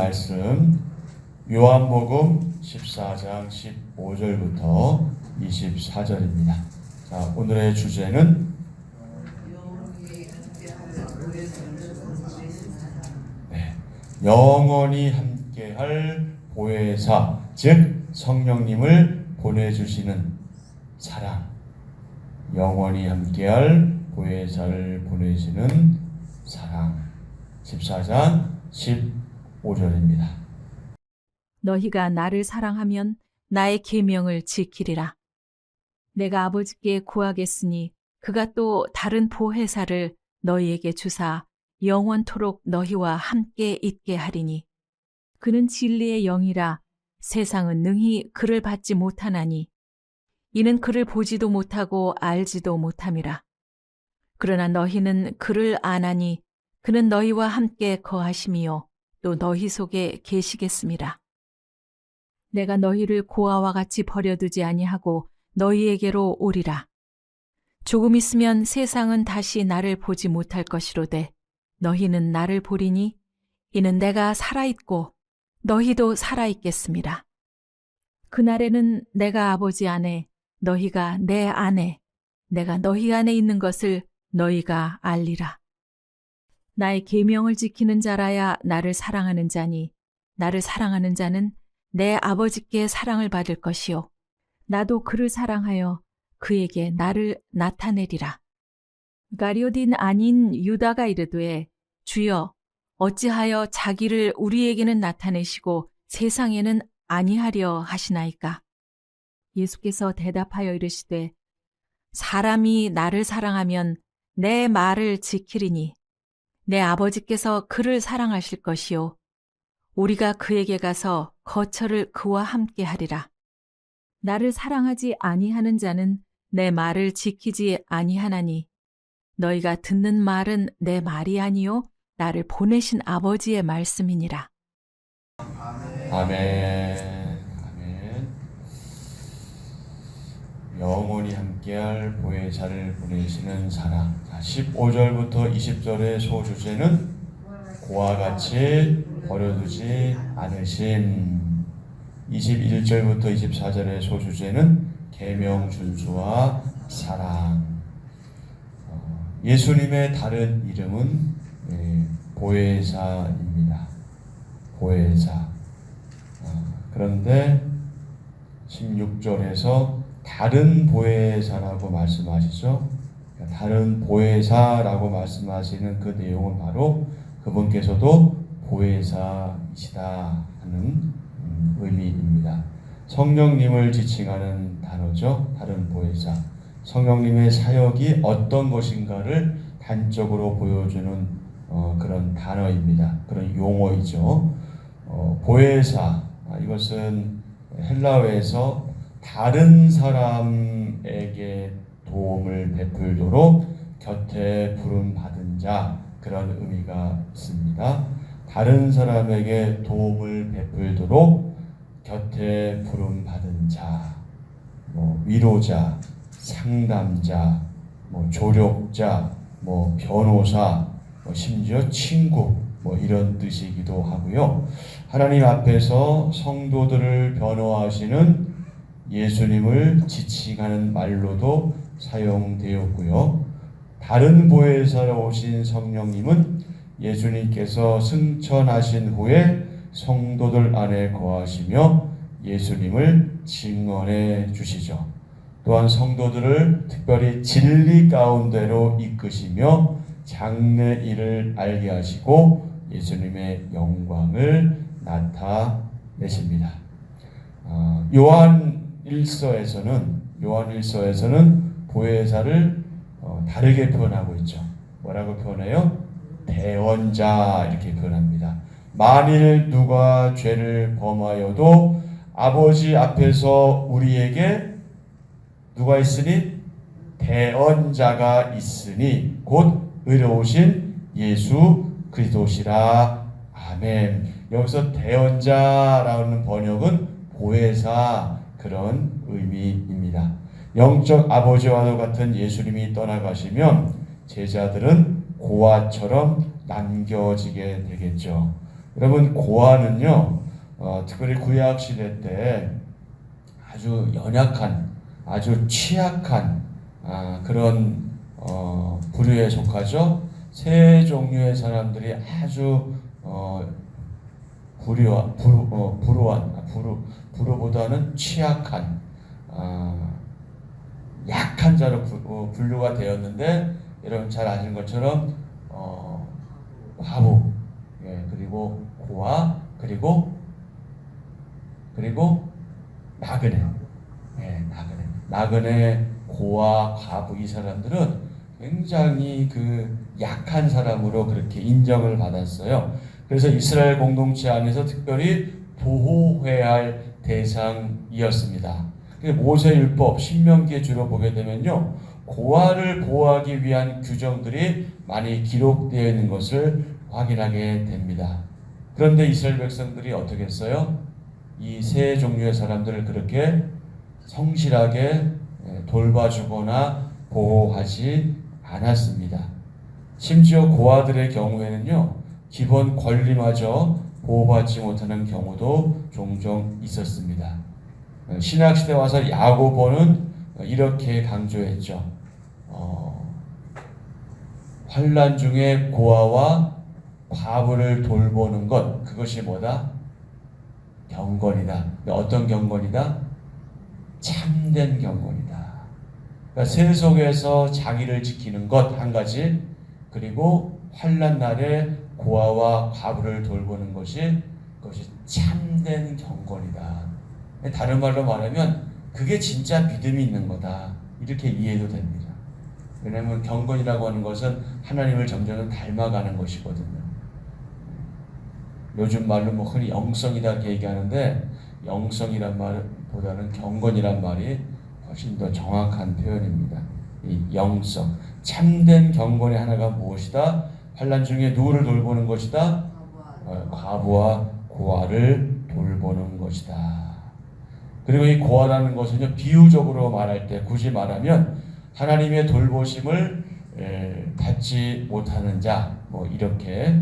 말씀 요한복음 14장 15절부터 24절입니다. 자, 오늘의 주제는 영원히 함께할 보혜사, 즉 성령님을 보내주시는 사랑, 영원히 함께할 보혜사를 보내시는 사랑. 14장 15절입니다. 너희가 나를 사랑하면 나의 계명을 지키리라. 내가 아버지께 구하겠으니 그가 또 다른 보혜사를 너희에게 주사 영원토록 너희와 함께 있게 하리니 그는 진리의 영이라. 세상은 능히 그를 받지 못하나니 이는 그를 보지도 못하고 알지도 못함이라. 그러나 너희는 그를 아나니 그는 너희와 함께 거하심이요 또 너희 속에 계시겠음이라. 내가 너희를 고아와 같이 버려두지 아니하고 너희에게로 오리라. 조금 있으면 세상은 다시 나를 보지 못할 것이로되 너희는 나를 보리니 이는 내가 살아있고 너희도 살아있겠음이라. 그날에는 내가 아버지 안에 너희가 내 안에 내가 너희 안에 있는 것을 너희가 알리라. 나의 계명을 지키는 자라야 나를 사랑하는 자니 나를 사랑하는 자는 내 아버지께 사랑을 받을 것이요 나도 그를 사랑하여 그에게 나를 나타내리라. 가룟 아닌 유다가 이르되 주여 어찌하여 자기를 우리에게는 나타내시고 세상에는 아니하려 하시나이까. 예수께서 대답하여 이르시되 사람이 나를 사랑하면 내 말을 지키리니 내 아버지께서 그를 사랑하실 것이요 우리가 그에게 가서 거처를 그와 함께 하리라. 나를 사랑하지 아니하는 자는 내 말을 지키지 아니하나니 너희가 듣는 말은 내 말이 아니요 나를 보내신 아버지의 말씀이니라. 아멘. 아멘. 영원히 함께할 보혜사를 보내시는 사랑. 자, 15절부터 20절의 소주제는 고와 같이 버려두지 않으심. 21절부터 24절의 소주제는 계명 준수와 사랑. 예수님의 다른 이름은 보혜사입니다. 보혜사. 그런데 16절에서 다른 보혜사라고 말씀하시죠. 다른 보혜사라고 말씀하시는 그 내용은 바로 그분께서도 보혜사이시다 하는 의미입니다. 성령님을 지칭하는 단어죠. 다른 보혜사. 성령님의 사역이 어떤 것인가를 단적으로 보여주는 그런 단어입니다. 그런 용어이죠. 보혜사, 이것은 헬라어에서 다른 사람에게 도움을 베풀도록 곁에 부름받은 자, 그런 의미가 있습니다. 다른 사람에게 도움을 베풀도록 곁에 부름받은 자, 위로자, 상담자, 조력자, 변호사, 심지어 친구, 이런 뜻이기도 하고요. 하나님 앞에서 성도들을 변호하시는 예수님을 지칭하는 말로도 사용되었고요. 다른 보혜사로 오신 성령님은 예수님께서 승천하신 후에 성도들 안에 거하시며 예수님을 증언해 주시죠. 또한 성도들을 특별히 진리 가운데로 이끄시며 장래 일을 알게 하시고 예수님의 영광을 나타내십니다. 요한 1서에서는 보혜사를 다르게 표현하고 있죠. 뭐라고 표현해요? 대언자 이렇게 표현합니다. 만일 누가 죄를 범하여도 아버지 앞에서 우리에게 누가 있으니? 대언자가 있으니 곧 의로우신 예수 그리스도시라. 아멘. 여기서 대언자라는 번역은 보혜사, 그런 의미입니다. 영적 아버지와도 같은 예수님이 떠나가시면 제자들은 고아처럼 남겨지게 되겠죠. 여러분 고아는요, 특별히 구약 시대 때 아주 연약한, 아주 취약한 그런 부류에 속하죠. 세 종류의 사람들이 아주 불우보다는 취약한 약한 자로 분류가 되었는데, 여러분 잘 아시는 것처럼 과부, 그리고 고아, 그리고 나그네, 나그네, 고아, 과부, 이 사람들은 굉장히 그 약한 사람으로 그렇게 인정을 받았어요. 그래서 이스라엘 공동체 안에서 특별히 보호해야 할 대상이었습니다. 모세율법, 신명기에 주로 보게 되면요, 고아를 보호하기 위한 규정들이 많이 기록되어 있는 것을 확인하게 됩니다. 그런데 이스라엘 백성들이 어떻게 했어요? 이 세 종류의 사람들을 그렇게 성실하게 돌봐주거나 보호하지 않았습니다. 심지어 고아들의 경우에는요, 기본 권리마저 보호받지 못하는 경우도 종종 있었습니다. 신약시대 와서 야고보는 이렇게 강조했죠. 환난 중에 고아와 과부를 돌보는 것, 그것이 뭐다? 경건이다. 어떤 경건이다? 참된 경건이다. 그러니까 세속에서 자기를 지키는 것 한 가지, 그리고 환난 날에 고아와 과부를 돌보는 것이, 그것이 참된 경건이다. 다른 말로 말하면 그게 진짜 믿음이 있는 거다, 이렇게 이해도 됩니다. 왜냐하면 경건이라고 하는 것은 하나님을 점점 닮아가는 것이거든요. 요즘 말로 뭐 흔히 영성이다 이렇게 얘기하는데, 영성이란 말보다는 경건이란 말이 훨씬 더 정확한 표현입니다. 이 영성, 참된 경건의 하나가 무엇이다? 환난 중에 누구를 돌보는 것이다? 과부와 고아를 돌보는 것이다. 그리고 이 고아라는 것은요, 비유적으로 말할 때 굳이 말하면 하나님의 돌보심을 받지 못하는 자, 뭐 이렇게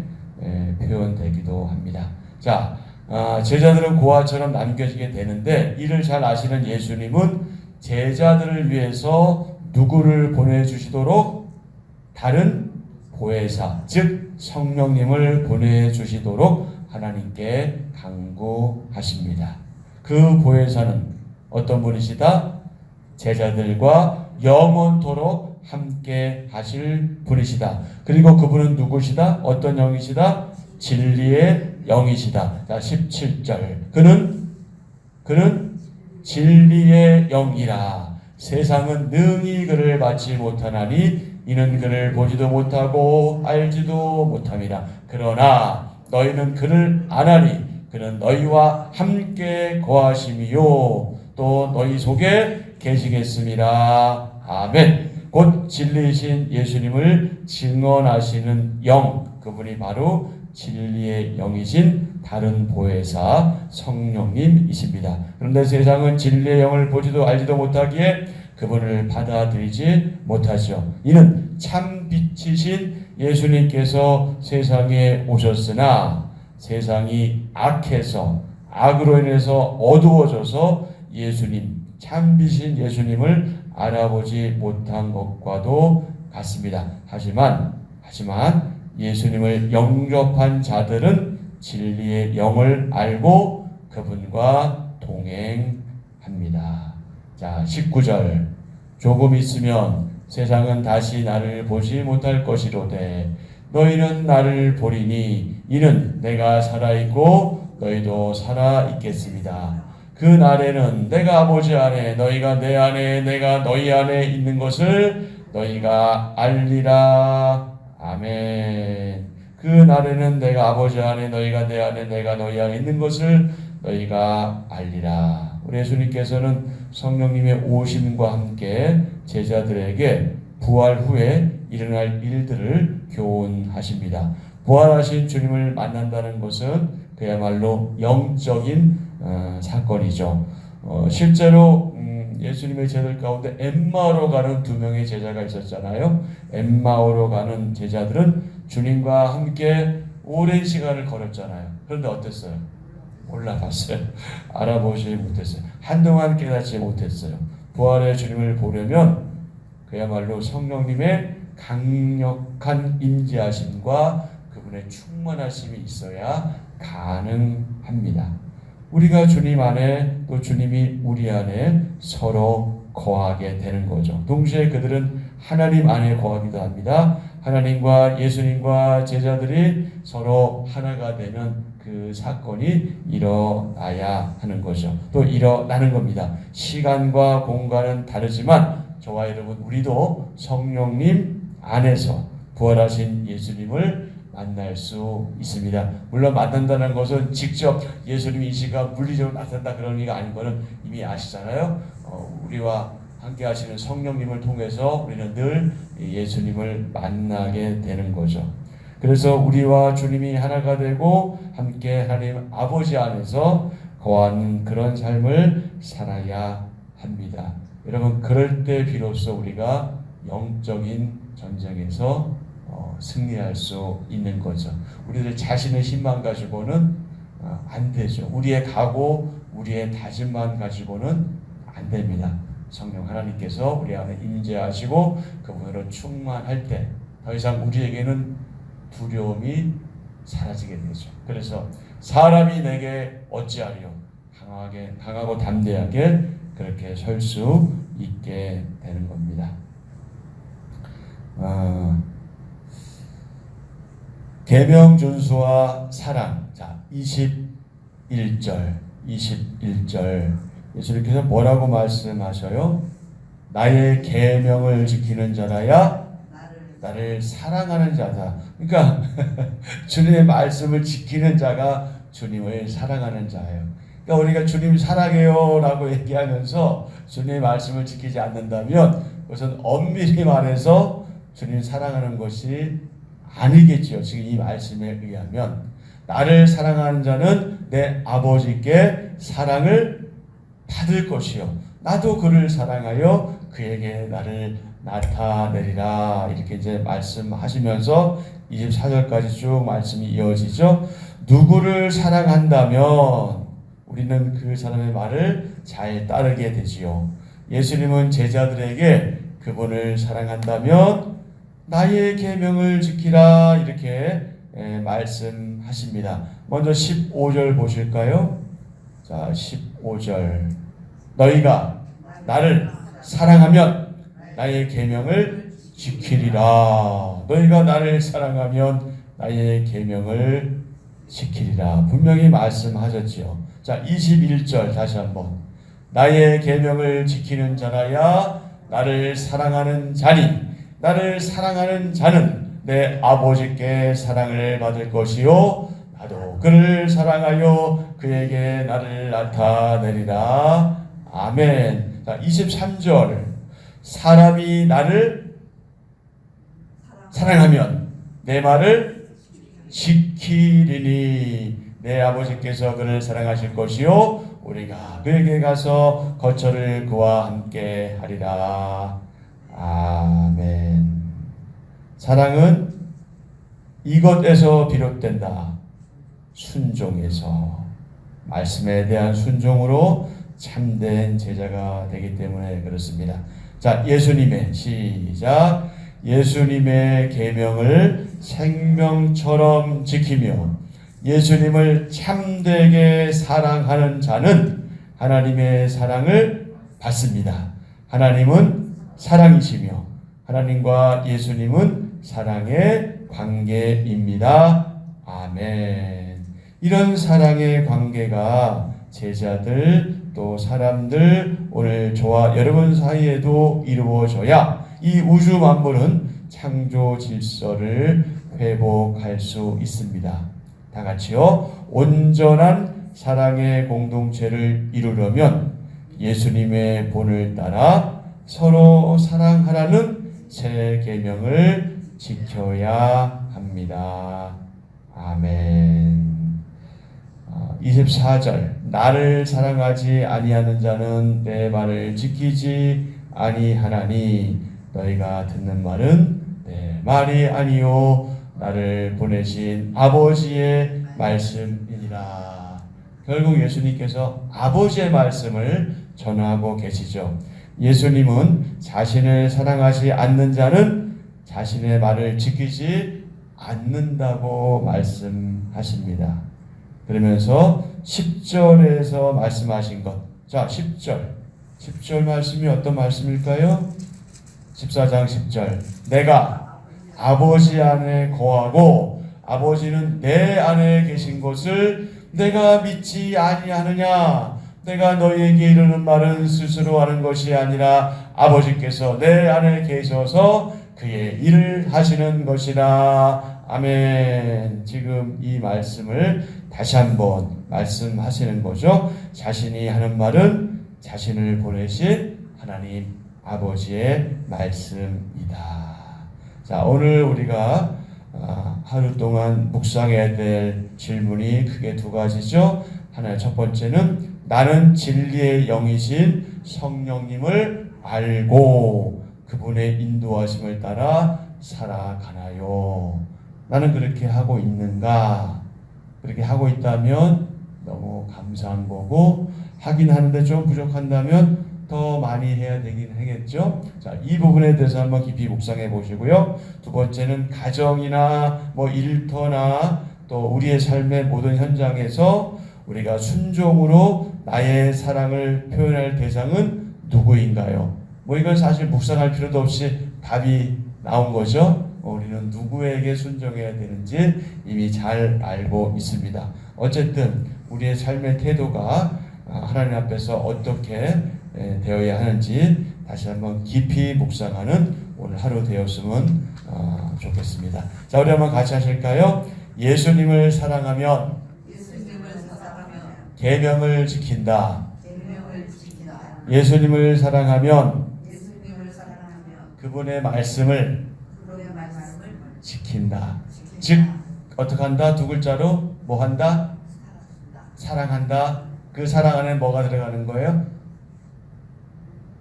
표현되기도 합니다. 자, 제자들은 고아처럼 남겨지게 되는데, 이를 잘 아시는 예수님은 제자들을 위해서 누구를 보내주시도록? 다른 보혜사, 즉 성령님을 보내주시도록 하나님께 간구하십니다. 그 보혜사는 어떤 분이시다? 제자들과 영원토록 함께 하실 분이시다. 그리고 그분은 누구시다? 어떤 영이시다? 진리의 영이시다. 자, 17절. 그는 진리의 영이라. 세상은 능히 그를 받지 못하나니 이는 그를 보지도 못하고 알지도 못함이라. 그러나 너희는 그를 아나니 그는 너희와 함께 거하심이요 또 너희 속에 계시겠습니다. 아멘. 곧 진리이신 예수님을 증언하시는 영, 그분이 바로 진리의 영이신 다른 보혜사 성령님이십니다. 그런데 세상은 진리의 영을 보지도 알지도 못하기에 그분을 받아들이지 못하죠. 이는 참 빛이신 예수님께서 세상에 오셨으나 세상이 악해서, 악으로 인해서 어두워져서 예수님, 참 빛인 예수님을 알아보지 못한 것과도 같습니다. 하지만 예수님을 영접한 자들은 진리의 영을 알고 그분과 동행합니다. 자, 19절. 조금 있으면 세상은 다시 나를 보지 못할 것이로되 너희는 나를 보리니 이는 내가 살아있고 너희도 살아있겠습니다. 그 날에는 내가 아버지 안에 너희가 내 안에 내가 너희 안에 있는 것을 너희가 알리라. 아멘. 그 날에는 내가 아버지 안에 너희가 내 안에 내가 너희 안에 있는 것을 너희가 알리라. 우리 예수님께서는 성령님의 오심과 함께 제자들에게 부활 후에 일어날 일들을 교훈하십니다. 부활하신 주님을 만난다는 것은 그야말로 영적인 사건이죠. 실제로 예수님의 제자들 가운데 엠마오로 가는 2명의 제자가 있었잖아요. 엠마오로 가는 제자들은 주님과 함께 오랜 시간을 걸었잖아요. 그런데 어땠어요? 몰라봤어요. 알아보지 못했어요. 한동안 깨닫지 못했어요. 부활의 주님을 보려면 그야말로 성령님의 강력한 임재하심과 그분의 충만하심이 있어야 가능합니다. 우리가 주님 안에 또 주님이 우리 안에 서로 거하게 되는 거죠. 동시에 그들은 하나님 안에 거하기도 합니다. 하나님과 예수님과 제자들이 서로 하나가 되는 그 사건이 일어나야 하는 거죠. 또 일어나는 겁니다. 시간과 공간은 다르지만 저와 여러분 우리도 성령님 안에서 부활하신 예수님을 만날 수 있습니다. 물론 만난다는 것은 직접 예수님이 이 시간 물리적으로 나타난다 그런 의미가 아닌 거는 이미 아시잖아요. 우리와 함께 하시는 성령님을 통해서 우리는 늘 예수님을 만나게 되는 거죠. 그래서 우리와 주님이 하나가 되고 함께 하나님 아버지 안에서 거하는 그런 삶을 살아야 합니다. 여러분 그럴 때 비로소 우리가 영적인 전쟁에서 승리할 수 있는 거죠. 우리들 자신의 힘만 가지고는 안 되죠. 우리의 각오, 우리의 다짐만 가지고는 안 됩니다. 성령 하나님께서 우리 안에 임재하시고 그분으로 충만할 때 더 이상 우리에게는 두려움이 사라지게 되죠. 그래서 사람이 내게 어찌하리요? 강하고 담대하게 그렇게 설 수 있게 되는 겁니다. 계명 준수와 사랑. 자, 21절 예수님께서 뭐라고 말씀하셔요? 나의 계명을 지키는 자라야 나를 사랑하는 자다. 그러니까 주님의 말씀을 지키는 자가 주님을 사랑하는 자예요. 그러니까 우리가 주님 사랑해요 라고 얘기하면서 주님의 말씀을 지키지 않는다면 그것은 엄밀히 말해서 주님 사랑하는 것이 아니겠지요. 지금 이 말씀에 의하면 나를 사랑하는 자는 내 아버지께 사랑을 받을 것이요 나도 그를 사랑하여 그에게 나를 나타내리라. 이렇게 이제 말씀하시면서 24절까지 쭉 말씀이 이어지죠. 누구를 사랑한다면 우리는 그 사람의 말을 잘 따르게 되지요. 예수님은 제자들에게 그분을 사랑한다면 나의 계명을 지키라 이렇게 말씀하십니다. 먼저 15절 보실까요? 자, 15절 너희가 나를 사랑하면 나의 계명을 지키리라. 너희가 나를 사랑하면 나의 계명을 지키리라. 분명히 말씀하셨지요. 자, 21절 다시 한번 나의 계명을 지키는 자라야 나를 사랑하는 자니 나를 사랑하는 자는 내 아버지께 사랑을 받을 것이요 나도 그를 사랑하여 그에게 나를 나타내리라. 아멘. 자, 23절 사람이 나를 사랑하면 내 말을 지키리니 내 아버지께서 그를 사랑하실 것이요 우리가 그에게 가서 거처를 그와 함께 하리라. 아멘. 사랑은 이것에서 비롯된다. 순종에서. 말씀에 대한 순종으로 참된 제자가 되기 때문에 그렇습니다. 자, 예수님의 시작. 예수님의 계명을 생명처럼 지키며 예수님을 참되게 사랑하는 자는 하나님의 사랑을 받습니다. 하나님은 사랑이시며 하나님과 예수님은 사랑의 관계입니다. 아멘. 이런 사랑의 관계가 제자들 또 사람들 오늘 저와 여러분 사이에도 이루어져야 이 우주 만물은 창조 질서를 회복할 수 있습니다. 다 같이요. 온전한 사랑의 공동체를 이루려면 예수님의 본을 따라 서로 사랑하라는 새 계명을 지켜야 합니다. 아멘. 24절 나를 사랑하지 아니하는 자는 내 말을 지키지 아니하나니 너희가 듣는 말은 내 말이 아니요 나를 보내신 아버지의 말씀이니라. 아니라. 결국 예수님께서 아버지의 말씀을 전하고 계시죠. 예수님은 자신을 사랑하지 않는 자는 자신의 말을 지키지 않는다고 말씀하십니다. 그러면서 10절에서 말씀하신 것. 자, 10절 말씀이 어떤 말씀일까요? 14장 10절. 내가 아버지 안에 거하고 아버지는 내 안에 계신 것을 내가 믿지 아니하느냐. 내가 너희에게 이르는 말은 스스로 하는 것이 아니라 아버지께서 내 안에 계셔서 그의 일을 하시는 것이라. 아멘. 지금 이 말씀을 다시 한번 말씀하시는 거죠. 자신이 하는 말은 자신을 보내신 하나님 아버지의 말씀이다. 자, 오늘 우리가 하루 동안 묵상해야 될 질문이 크게 두 가지죠. 하나, 첫 번째는 나는 진리의 영이신 성령님을 알고 그분의 인도하심을 따라 살아가나요? 나는 그렇게 하고 있는가? 그렇게 하고 있다면 너무 감사한 거고, 하긴 하는데 좀 부족한다면 더 많이 해야 되긴 하겠죠. 자, 이 부분에 대해서 한번 깊이 묵상해 보시고요. 두 번째는 가정이나 일터나 또 우리의 삶의 모든 현장에서 우리가 순종으로 나의 사랑을 표현할 대상은 누구인가요? 이건 사실 묵상할 필요도 없이 답이 나온 거죠. 우리는 누구에게 순종해야 되는지 이미 잘 알고 있습니다. 어쨌든 우리의 삶의 태도가 하나님 앞에서 어떻게 되어야 하는지 다시 한번 깊이 묵상하는 오늘 하루 되었으면 좋겠습니다. 자, 우리 한번 같이 하실까요? 예수님을 사랑하면 계명을 지킨다. 예수님을 사랑하면 그분의 말씀을 지킨다. 즉 어떻게 한다? 두 글자로 뭐 한다? 사랑한다. 그 사랑 안에 뭐가 들어가는 거예요?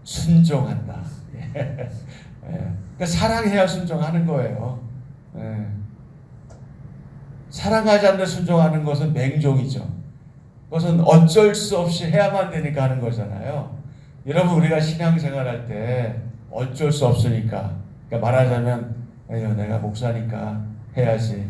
순종한다. 그러니까 사랑해야 순종하는 거예요. 사랑하지 않는 순종하는 것은 맹종이죠. 그것은 어쩔 수 없이 해야만 되니까 하는 거잖아요. 여러분, 우리가 신앙생활할 때 어쩔 수 없으니까, 그러니까 말하자면 에휴, 내가 목사니까 해야지,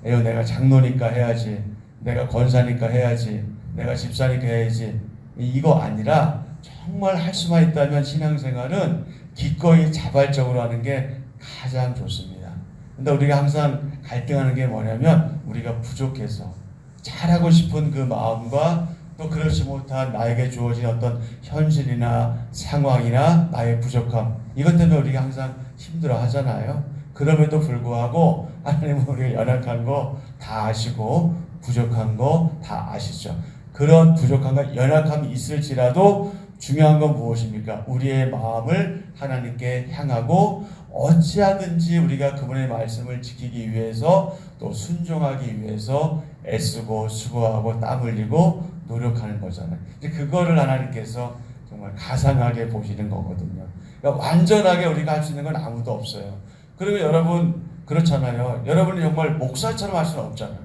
에휴, 내가 장로니까 해야지, 내가 권사니까 해야지, 내가 집사니까 해야지, 이거 아니라 정말 할 수만 있다면 신앙생활은 기꺼이 자발적으로 하는 게 가장 좋습니다. 근데 우리가 항상 갈등하는 게 뭐냐면 우리가 부족해서 잘하고 싶은 그 마음과 또 그렇지 못한 나에게 주어진 어떤 현실이나 상황이나 나의 부족함, 이것 때문에 우리가 항상 힘들어 하잖아요. 그럼에도 불구하고 하나님은 우리가 연약한 거 다 아시고 부족한 거 다 아시죠. 그런 부족함과 연약함이 있을지라도 중요한 건 무엇입니까? 우리의 마음을 하나님께 향하고 어찌하든지 우리가 그분의 말씀을 지키기 위해서 또 순종하기 위해서 애쓰고 수고하고 땀 흘리고 노력하는 거잖아요. 이제 그거를 하나님께서 정말 가상하게 보시는 거거든요. 그러니까 완전하게 우리가 할 수 있는 건 아무도 없어요. 그리고 여러분 그렇잖아요. 여러분이 정말 목사처럼 할 수는 없잖아요.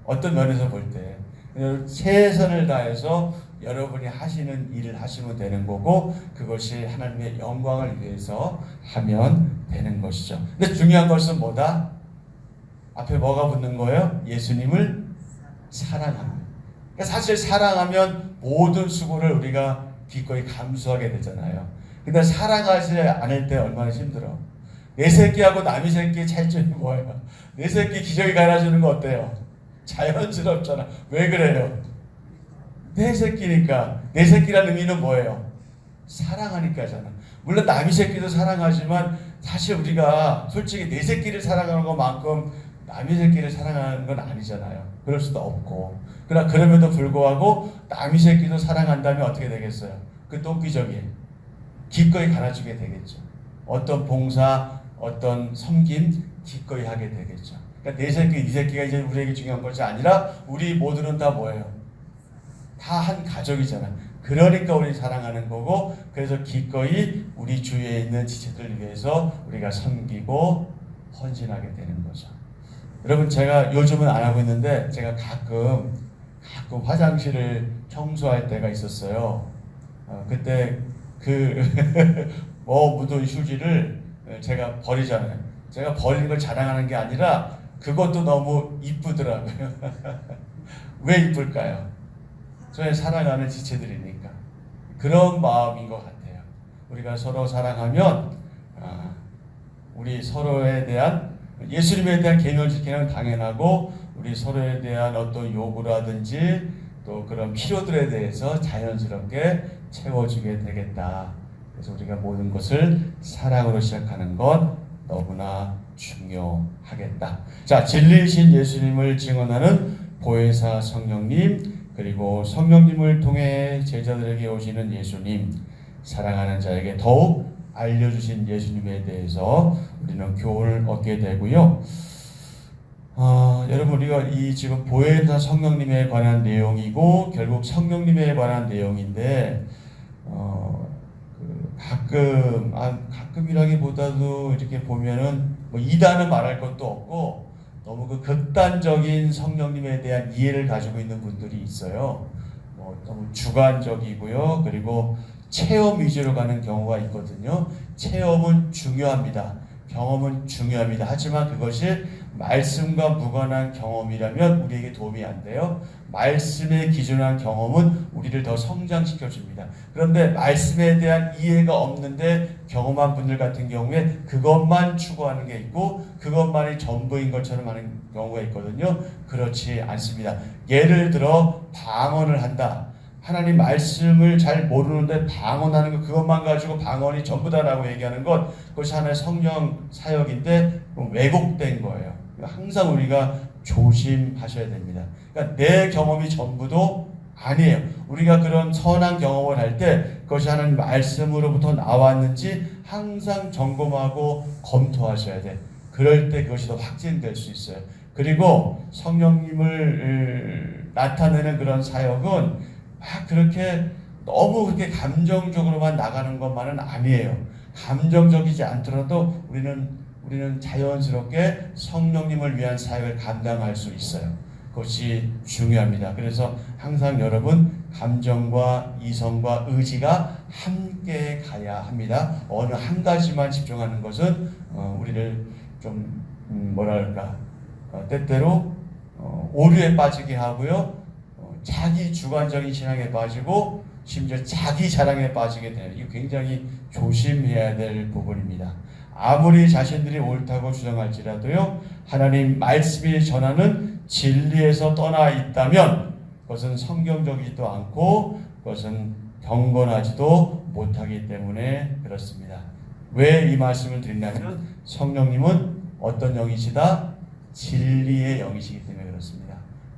어떤 면에서 볼 때 최선을 다해서 여러분이 하시는 일을 하시면 되는 거고, 그것이 하나님의 영광을 위해서 하면 되는 것이죠. 근데 중요한 것은 뭐다? 앞에 뭐가 붙는 거예요? 예수님을 사랑합니다. 그러니까 사실 사랑하면 모든 수고를 우리가 기꺼이 감수하게 되잖아요. 근데 사랑하지 않을 때 얼마나 힘들어. 내 새끼하고 남의 새끼의 차이점이 뭐예요? 내 새끼 기저귀 갈아주는 거 어때요? 자연스럽잖아. 왜 그래요? 내 새끼니까. 내 새끼라는 의미는 뭐예요? 사랑하니까잖아. 물론 남의 새끼도 사랑하지만 사실 우리가 솔직히 내 새끼를 사랑하는 것만큼 남의 새끼를 사랑하는 건 아니잖아요. 그럴 수도 없고. 그러나 그럼에도 불구하고 남의 새끼도 사랑한다면 어떻게 되겠어요? 그 똥기저귀 기꺼이 갈아주게 되겠죠. 어떤 봉사, 어떤 섬김 기꺼이 하게 되겠죠. 그러니까 내 새끼, 네 새끼가 이제 우리에게 중요한 것이 아니라 우리 모두는 다 뭐예요? 다 한 가족이잖아. 그러니까 우리 사랑하는 거고, 그래서 기꺼이 우리 주위에 있는 지체들을 위해서 우리가 섬기고 헌신하게 되는 거죠. 여러분, 제가 요즘은 안 하고 있는데 제가 가끔 가끔 화장실을 청소할 때가 있었어요. 그때 그 묻은 휴지를 제가 버리잖아요. 제가 버리는 걸 자랑하는 게 아니라 그것도 너무 이쁘더라고요. 왜 이쁠까요? 저의 사랑하는 지체들이니까. 그런 마음인 것 같아요. 우리가 서로 사랑하면 우리 서로에 대한 예수님에 대한 계명 지키는 당연하고 우리 서로에 대한 어떤 요구라든지 또 그런 필요들에 대해서 자연스럽게 채워주게 되겠다. 그래서 우리가 모든 것을 사랑으로 시작하는 것 너무나 중요하겠다. 자, 진리이신 예수님을 증언하는 보혜사 성령님, 그리고 성령님을 통해 제자들에게 오시는 예수님, 사랑하는 자에게 더욱 알려주신 예수님에 대해서 우리는 교훈을 얻게 되고요. 여러분, 우리가 이 지금 보혜사 성령님에 관한 내용이고 결국 성령님에 관한 내용인데 가끔이라기보다도 이렇게 보면은 뭐 이단은 말할 것도 없고 너무 그 극단적인 성령님에 대한 이해를 가지고 있는 분들이 있어요. 너무 주관적이고요. 그리고 체험 위주로 가는 경우가 있거든요. 체험은 중요합니다. 경험은 중요합니다. 하지만 그것이 말씀과 무관한 경험이라면 우리에게 도움이 안 돼요. 말씀에 기준한 경험은 우리를 더 성장시켜 줍니다. 그런데 말씀에 대한 이해가 없는데 경험한 분들 같은 경우에 그것만 추구하는 게 있고 그것만이 전부인 것처럼 하는 경우가 있거든요. 그렇지 않습니다. 예를 들어 방언을 한다. 하나님 말씀을 잘 모르는데 방언하는 것, 그것만 가지고 방언이 전부다라고 얘기하는 것, 그것이 하나의 성령 사역인데 왜곡된 거예요. 항상 우리가 조심하셔야 됩니다. 그러니까 내 경험이 전부도 아니에요. 우리가 그런 선한 경험을 할 때 그것이 하나님 말씀으로부터 나왔는지 항상 점검하고 검토하셔야 돼. 그럴 때 그것이 더 확진될 수 있어요. 그리고 성령님을 나타내는 그런 사역은 그렇게 너무 그렇게 감정적으로만 나가는 것만은 아니에요. 감정적이지 않더라도 우리는 자연스럽게 성령님을 위한 사역을 감당할 수 있어요. 그것이 중요합니다. 그래서 항상 여러분 감정과 이성과 의지가 함께 가야 합니다. 어느 한 가지만 집중하는 것은 우리를 좀 때때로 오류에 빠지게 하고요. 자기 주관적인 신앙에 빠지고 심지어 자기 자랑에 빠지게 돼요. 이거 굉장히 조심해야 될 부분입니다. 아무리 자신들이 옳다고 주장할지라도요, 하나님 말씀이 전하는 진리에서 떠나 있다면 그것은 성경적이지도 않고 그것은 경건하지도 못하기 때문에 그렇습니다. 왜 이 말씀을 드리냐면 성령님은 어떤 영이시다? 진리의 영이시기 때문에 그렇습니다.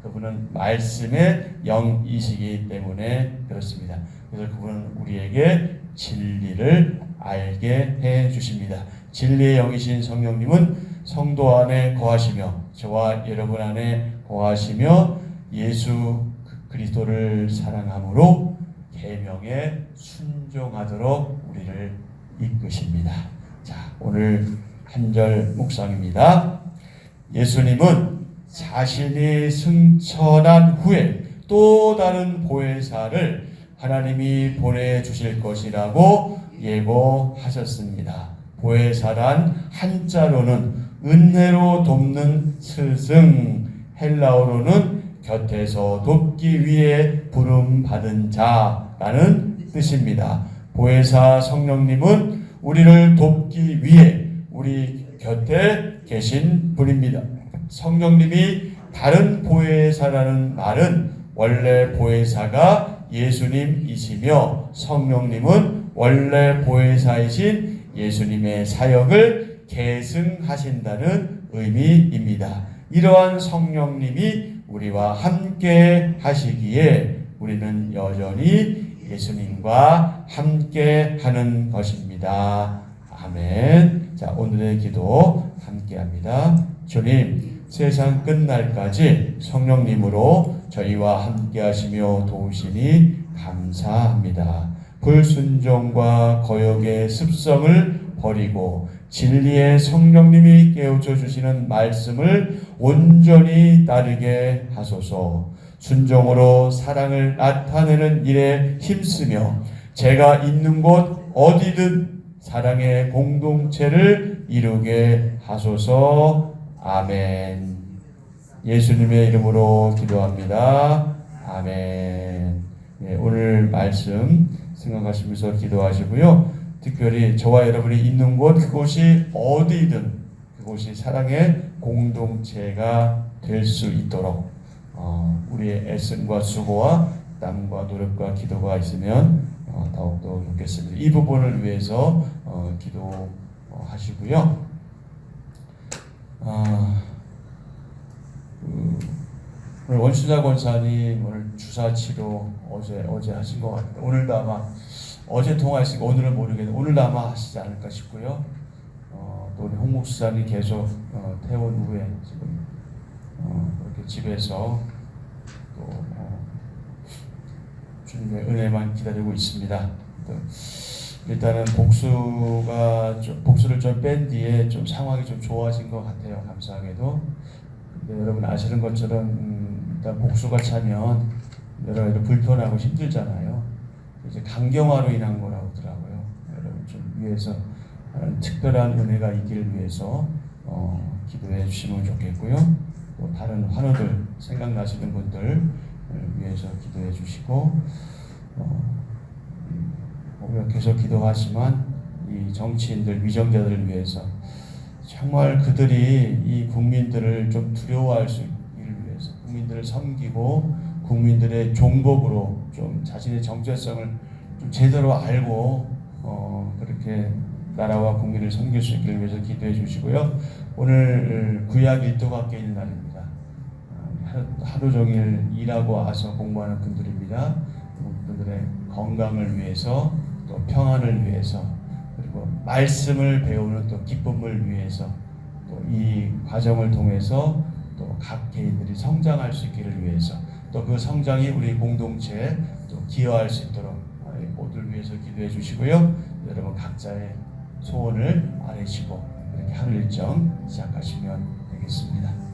그분은 말씀의 영이시기 때문에 그렇습니다. 그래서 그분은 우리에게 진리를 알게 해 주십니다. 진리의 영이신 성령님은 성도 안에 거하시며 저와 여러분 안에 거하시며 예수 그리스도를 사랑함으로 계명에 순종하도록 우리를 이끄십니다. 자, 오늘 한 절 묵상입니다. 예수님은 자신이 승천한 후에 또 다른 보혜사를 하나님이 보내주실 것이라고 예고하셨습니다. 보혜사란 한자로는 은혜로 돕는 스승, 헬라어로는 곁에서 돕기 위해 부름받은 자라는 뜻입니다. 보혜사 성령님은 우리를 돕기 위해 우리 곁에 계신 분입니다. 성령님이 다른 보혜사라는 말은 원래 보혜사가 예수님이시며 성령님은 원래 보혜사이신 예수님의 사역을 계승하신다는 의미입니다. 이러한 성령님이 우리와 함께 하시기에 우리는 여전히 예수님과 함께 하는 것입니다. 아멘. 자, 오늘의 기도 함께 합니다. 주님, 세상 끝날까지 성령님으로 저희와 함께 하시며 도우시니 감사합니다. 불순종과 거역의 습성을 버리고 진리의 성령님이 깨우쳐 주시는 말씀을 온전히 따르게 하소서. 순종으로 사랑을 나타내는 일에 힘쓰며 제가 있는 곳 어디든 사랑의 공동체를 이루게 하소서. 아멘. 예수님의 이름으로 기도합니다. 아멘. 네, 오늘 말씀 생각하시면서 기도하시고요. 특별히 저와 여러분이 있는 곳 그곳이 어디든 그곳이 사랑의 공동체가 될 수 있도록 우리의 애씀과 수고와 땀과 노력과 기도가 있으면 더욱더 좋겠습니다. 이 부분을 위해서 기도하시고요. 오늘 원수자 권사님 오늘 주사 치료 어제 하신 것 같아요. 오늘도 아마 어제 통화했으니까 오늘은 모르겠는데 오늘도 아마 하시지 않을까 싶고요. 또 우리 홍 목사님 계속 퇴원 후에 지금 그렇게 집에서 또 주님의 은혜만 기다리고 있습니다. 일단은 복수를 좀 뺀 뒤에 좀 상황이 좀 좋아진 것 같아요. 감사하게도. 근데 여러분 아시는 것처럼 일단 복수가 차면 여러 가지 불편하고 힘들잖아요. 이제 강경화로 인한 거라고 하더라고요. 여러분 좀 위해서 특별한 은혜가 있기를 위해서 기도해 주시면 좋겠고요. 또 다른 환우들 생각나시는 분들 위해서 기도해 주시고 우리가 계속 기도하지만 이 정치인들 위정자들을 위해서 정말 그들이 이 국민들을 좀 두려워할 수 있기를 위해서 국민들을 섬기고 국민들의 종복으로 좀 자신의 정체성을 좀 제대로 알고 그렇게 나라와 국민을 섬길 수 있기를 위해서 기도해 주시고요. 오늘 구약 일도가 깨는 날입니다. 하루 종일 일하고 와서 공부하는 분들입니다. 그들의 건강을 위해서 또 평안을 위해서 그리고 말씀을 배우는 또 기쁨을 위해서 또 이 과정을 통해서 또 각 개인들이 성장할 수 있기를 위해서 또 그 성장이 우리 공동체에 또 기여할 수 있도록 모두를 위해서 기도해 주시고요. 여러분 각자의 소원을 아뢰시고 이렇게 하루 일정 시작하시면 되겠습니다.